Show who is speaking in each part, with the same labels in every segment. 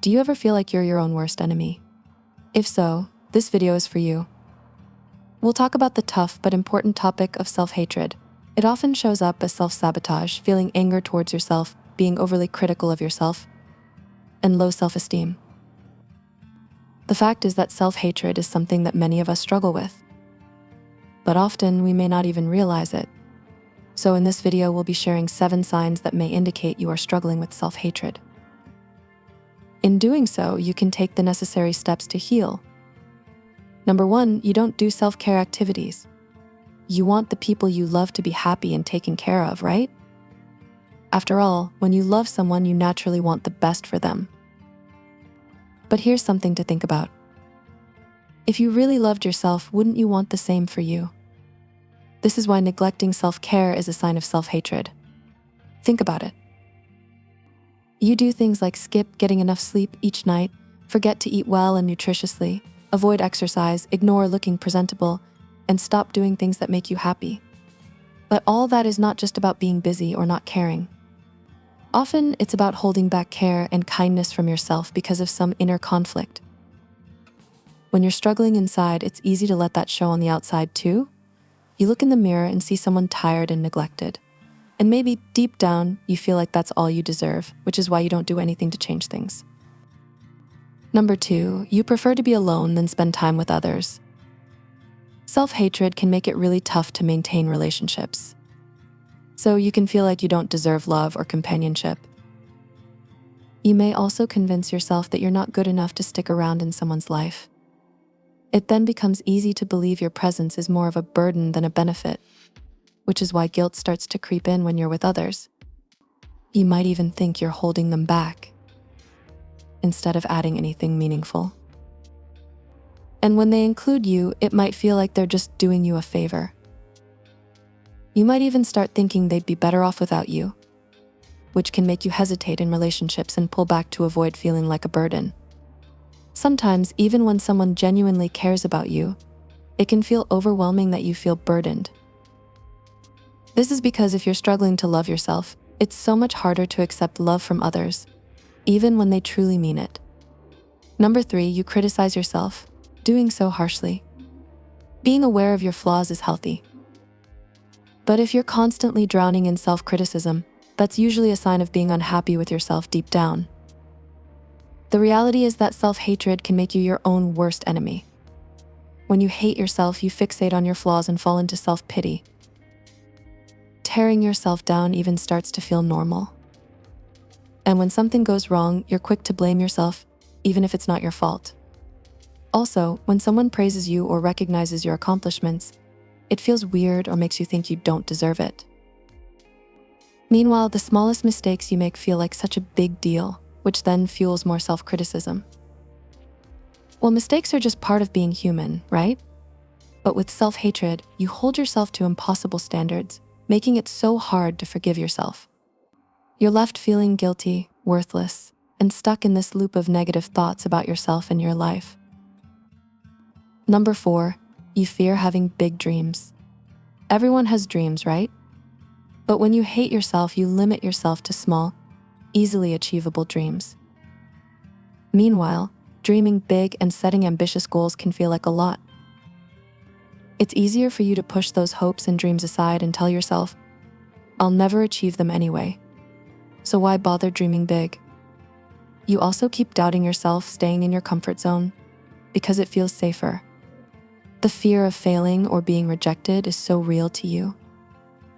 Speaker 1: Do you ever feel like you're your own worst enemy? If so, this video is for you. We'll talk about the tough but important topic of self-hatred. It often shows up as self-sabotage, feeling anger towards yourself, being overly critical of yourself, and low self-esteem. The fact is that self-hatred is something that many of us struggle with, but often we may not even realize it. So in this video, we'll be sharing 7 signs that may indicate you are struggling with self-hatred. In doing so, you can take the necessary steps to heal. Number 1, you don't do self-care activities. You want the people you love to be happy and taken care of, right? After all, when you love someone, you naturally want the best for them. But here's something to think about. If you really loved yourself, wouldn't you want the same for you? This is why neglecting self-care is a sign of self-hatred. Think about it. You do things like skip getting enough sleep each night, forget to eat well and nutritiously, avoid exercise, ignore looking presentable, and stop doing things that make you happy. But all that is not just about being busy or not caring. Often, it's about holding back care and kindness from yourself because of some inner conflict. When you're struggling inside, it's easy to let that show on the outside too. You look in the mirror and see someone tired and neglected. And maybe deep down, you feel like that's all you deserve, which is why you don't do anything to change things. Number 2, you prefer to be alone than spend time with others. Self-hatred can make it really tough to maintain relationships. So you can feel like you don't deserve love or companionship. You may also convince yourself that you're not good enough to stick around in someone's life. It then becomes easy to believe your presence is more of a burden than a benefit, which is why guilt starts to creep in when you're with others. You might even think you're holding them back instead of adding anything meaningful. And when they include you, it might feel like they're just doing you a favor. You might even start thinking they'd be better off without you, which can make you hesitate in relationships and pull back to avoid feeling like a burden. Sometimes, even when someone genuinely cares about you, it can feel overwhelming that you feel burdened. This is because if you're struggling to love yourself, it's so much harder to accept love from others, even when they truly mean it. Number 3, you criticize yourself, doing so harshly. Being aware of your flaws is healthy. But if you're constantly drowning in self-criticism, that's usually a sign of being unhappy with yourself deep down. The reality is that self-hatred can make you your own worst enemy. When you hate yourself, you fixate on your flaws and fall into self-pity. Tearing yourself down even starts to feel normal. And when something goes wrong, you're quick to blame yourself, even if it's not your fault. Also, when someone praises you or recognizes your accomplishments, it feels weird or makes you think you don't deserve it. Meanwhile, the smallest mistakes you make feel like such a big deal, which then fuels more self-criticism. Well, mistakes are just part of being human, right? But with self-hatred, you hold yourself to impossible standards, making it so hard to forgive yourself. You're left feeling guilty, worthless, and stuck in this loop of negative thoughts about yourself and your life. Number 4, you fear having big dreams. Everyone has dreams, right? But when you hate yourself, you limit yourself to small, easily achievable dreams. Meanwhile, dreaming big and setting ambitious goals can feel like a lot. It's easier for you to push those hopes and dreams aside and tell yourself, I'll never achieve them anyway. So why bother dreaming big? You also keep doubting yourself, staying in your comfort zone, because it feels safer. The fear of failing or being rejected is so real to you.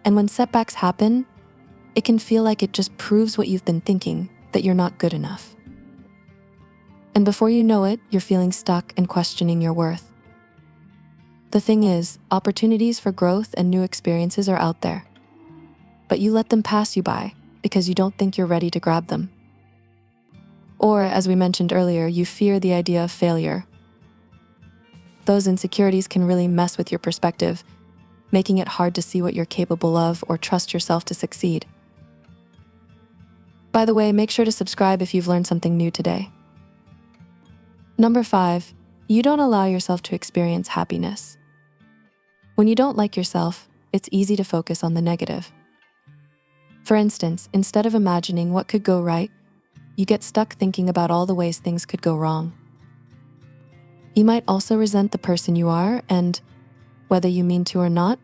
Speaker 1: And when setbacks happen, it can feel like it just proves what you've been thinking, that you're not good enough. And before you know it, you're feeling stuck and questioning your worth. The thing is, opportunities for growth and new experiences are out there. But you let them pass you by because you don't think you're ready to grab them. Or, as we mentioned earlier, you fear the idea of failure. Those insecurities can really mess with your perspective, making it hard to see what you're capable of or trust yourself to succeed. By the way, make sure to subscribe if you've learned something new today. Number 5, you don't allow yourself to experience happiness. When you don't like yourself, it's easy to focus on the negative. For instance, instead of imagining what could go right, you get stuck thinking about all the ways things could go wrong. You might also resent the person you are and, whether you mean to or not,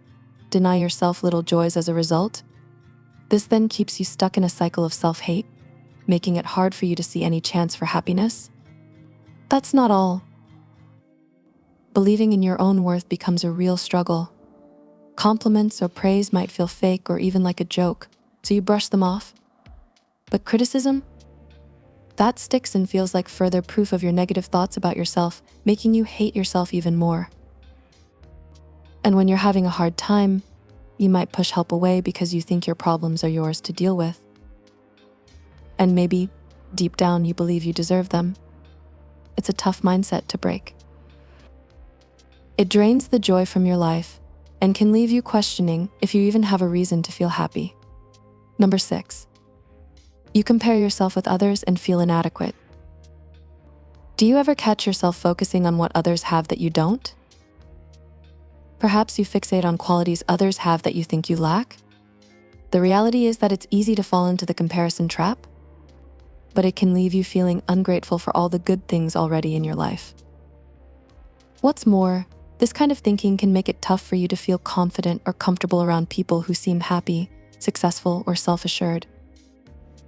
Speaker 1: deny yourself little joys as a result. This then keeps you stuck in a cycle of self-hate, making it hard for you to see any chance for happiness. That's not all. Believing in your own worth becomes a real struggle. Compliments or praise might feel fake or even like a joke, so you brush them off. But criticism? That sticks and feels like further proof of your negative thoughts about yourself, making you hate yourself even more. And when you're having a hard time, you might push help away because you think your problems are yours to deal with. And maybe, deep down, you believe you deserve them. It's a tough mindset to break. It drains the joy from your life and can leave you questioning if you even have a reason to feel happy. Number 6. You compare yourself with others and feel inadequate. Do you ever catch yourself focusing on what others have that you don't? Perhaps you fixate on qualities others have that you think you lack? The reality is that it's easy to fall into the comparison trap, but it can leave you feeling ungrateful for all the good things already in your life. What's more, this kind of thinking can make it tough for you to feel confident or comfortable around people who seem happy, successful, or self-assured.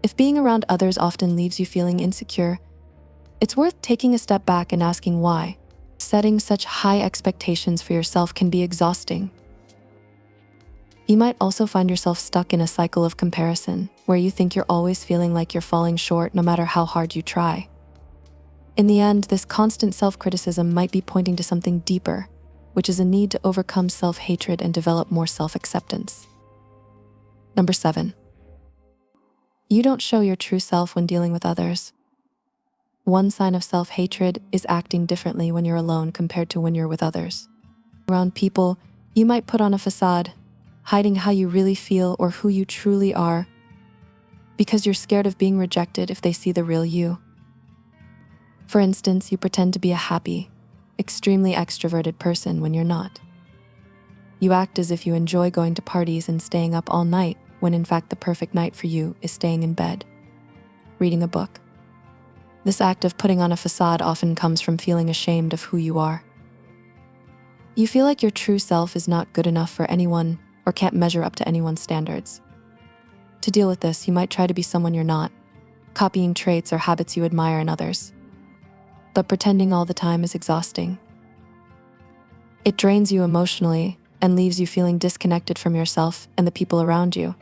Speaker 1: If being around others often leaves you feeling insecure, it's worth taking a step back and asking why. Setting such high expectations for yourself can be exhausting. You might also find yourself stuck in a cycle of comparison, where you think you're always feeling like you're falling short no matter how hard you try. In the end, this constant self-criticism might be pointing to something deeper, which is a need to overcome self-hatred and develop more self-acceptance. Number 7. You don't show your true self when dealing with others. One sign of self-hatred is acting differently when you're alone compared to when you're with others. Around people, you might put on a facade, hiding how you really feel or who you truly are, because you're scared of being rejected if they see the real you. For instance, you pretend to be a happy, extremely extroverted person when you're not. You act as if you enjoy going to parties and staying up all night, when in fact the perfect night for you is staying in bed, reading a book. This act of putting on a facade often comes from feeling ashamed of who you are. You feel like your true self is not good enough for anyone or can't measure up to anyone's standards. To deal with this, you might try to be someone you're not, copying traits or habits you admire in others. But pretending all the time is exhausting. It drains you emotionally and leaves you feeling disconnected from yourself and the people around you.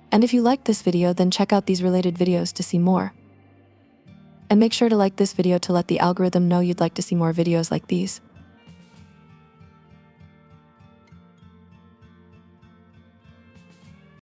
Speaker 1: And if you liked this video, then check out these related videos to see more. And make sure to like this video to let the algorithm know you'd like to see more videos like these.